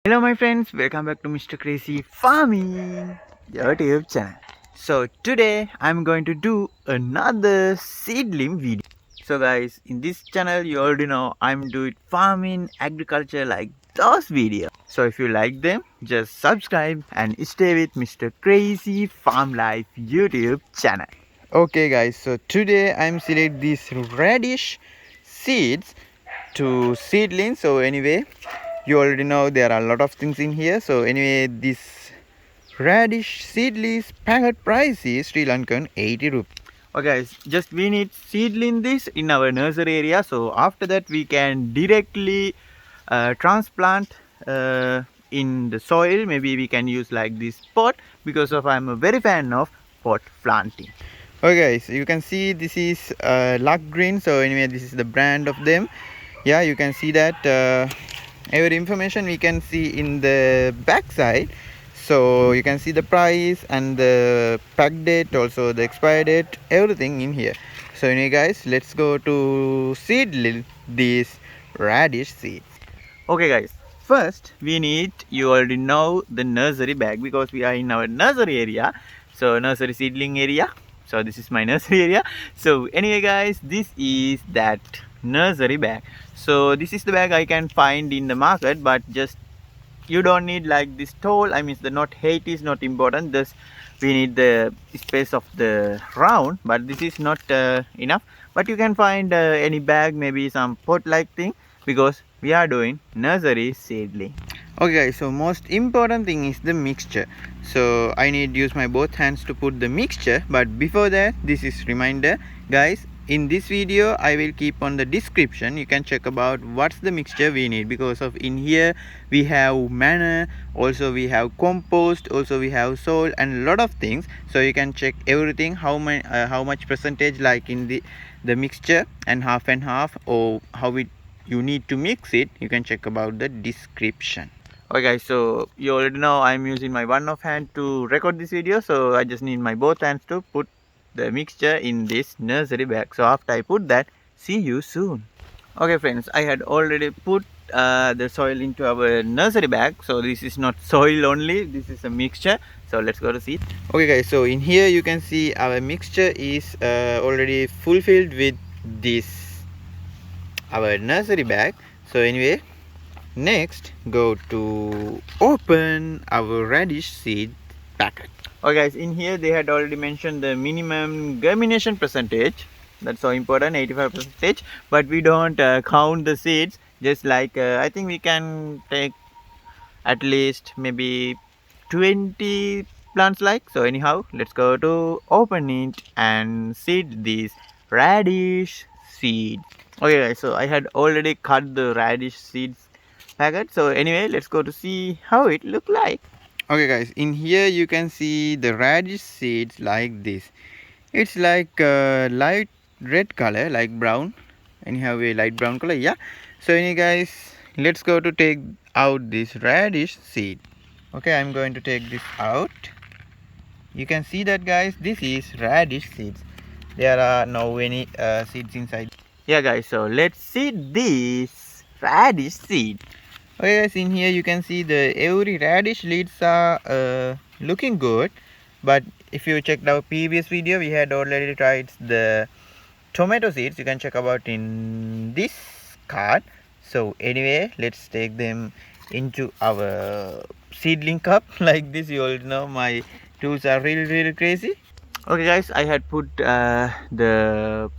Hello my friends, welcome back to Mr. Crazy Farming, your YouTube channel. So today I'm going to do another seedling video. So guys, in this channel you already know I'm doing farming, agriculture like those videos. So if you like them, just subscribe and stay with Mr. Crazy Farm Life YouTube channel. Okay guys, so today I'm select these radish seeds to seedlings. So anyway, you already know there are a lot of things in here. So anyway, this radish seedlings packet price is Sri Lankan 80 rupees. Okay guys, just we need seedling this in our nursery area. So after that we can directly transplant in the soil. Maybe we can use like this pot, because of I'm a very fan of pot planting. Okay guys, you can see this is luck green. So anyway, this is the brand of them. Yeah, you can see that every information we can see in the back side. So you can see the price and the pack date, also the expire date, everything in here. So anyway guys, let's go to seed these radish seeds. Okay guys, first we need, you already know, the nursery bag, because we are in our nursery area. So nursery seedling area. So this is my nursery area. So anyway guys, this is that nursery bag. So this is the bag I can find in the market, but just you don't need like this tall. I mean, the not height is not important. Just we need the space of the round, but this is not enough. But you can find any bag, maybe some pot like thing, because we are doing nursery seedling. Okay guys, so most important thing is the mixture. So I need use my both hands to put the mixture, but before that, this is reminder guys, in this video I will keep on the description. You can check about what's the mixture we need, because of in here we have manure, also we have compost, also we have soil and a lot of things. So you can check everything, how much percentage like in the mixture, and half, or how it you need to mix it. You can check about the description. Okay guys, so you already know I'm using my one of hand to record this video, so I just need my both hands to put the mixture in this nursery bag. So after I put that, see you soon. Okay friends, I had already put the soil into our nursery bag. So this is not soil only, this is a mixture. So let's go to see. Okay guys, so in here you can see our mixture is already fulfilled with this our nursery bag. So anyway, next go to open our radish seed packet. Okay guys, in here they had already mentioned the minimum germination percentage. That's so important, 85%. But we don't count the seeds. Just like I think we can take at least maybe 20 plants like. So anyhow, let's go to open it and seed these radish seeds. Okay guys, so I had already cut the radish seeds packet. So anyway, let's go to see how it look like. Okay guys, in here you can see the radish seeds like this. It's like light red color, like brown, anyhow a light brown color. Yeah, so anyway guys, let's go to take out this radish seed. Okay, I'm going to take this out. You can see that guys, this is radish seeds. There are no any seeds inside. Yeah guys, so let's see this radish seed. Okay guys, in here you can see the every radish leaves are looking good. But if you checked our previous video, we had already tried the tomato seeds. You can check about in this card. So anyway, let's take them into our seedling cup like this. You all know my tools are really crazy. Okay guys, I had put the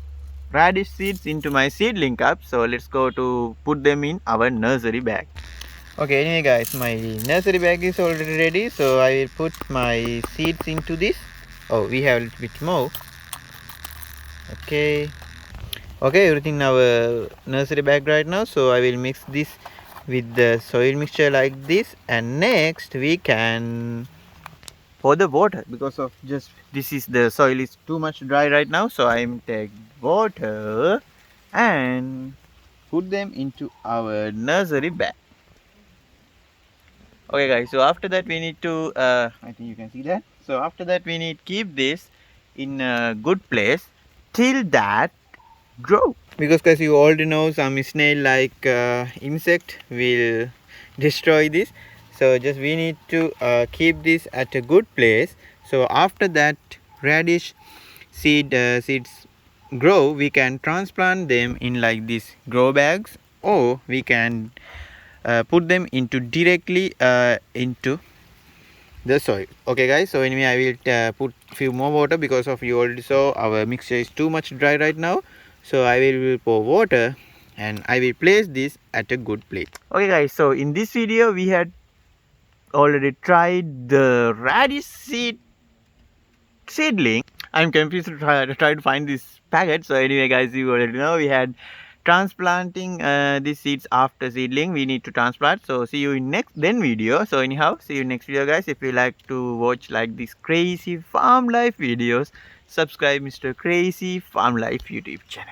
radish seeds into my seedling cup. So let's go to put them in our nursery bag. Okay, anyway guys, my nursery bag is already ready, so I will put my seeds into this. Oh, we have a little bit more. Okay, everything in our nursery bag right now. So I will mix this with the soil mixture like this, and next we can pour the water, because of just this is the soil is too much dry right now. So I'm take water and put them into our nursery bag. Okay guys, so after that we need to I think you can see that. So after that we need keep this in a good place till that grow, because you already know some snail like insect will destroy this. So just we need to keep this at a good place. So after that radish seeds grow, we can transplant them in like this grow bags, or we can put them into directly into the soil. Okay guys, so anyway I will put few more water, because of you already saw our mixture is too much dry right now. So I will pour water and I will place this at a good place. Okay guys, so in this video we had already tried the radish seedling. I'm confused to try to find this packet. So anyway guys, you already know we had transplanting these seeds after seedling. We need to transplant. So see you in next video. So anyhow, see you next video guys. If you like to watch like these crazy farm life videos, subscribe Mr. Crazy Farm Life YouTube channel.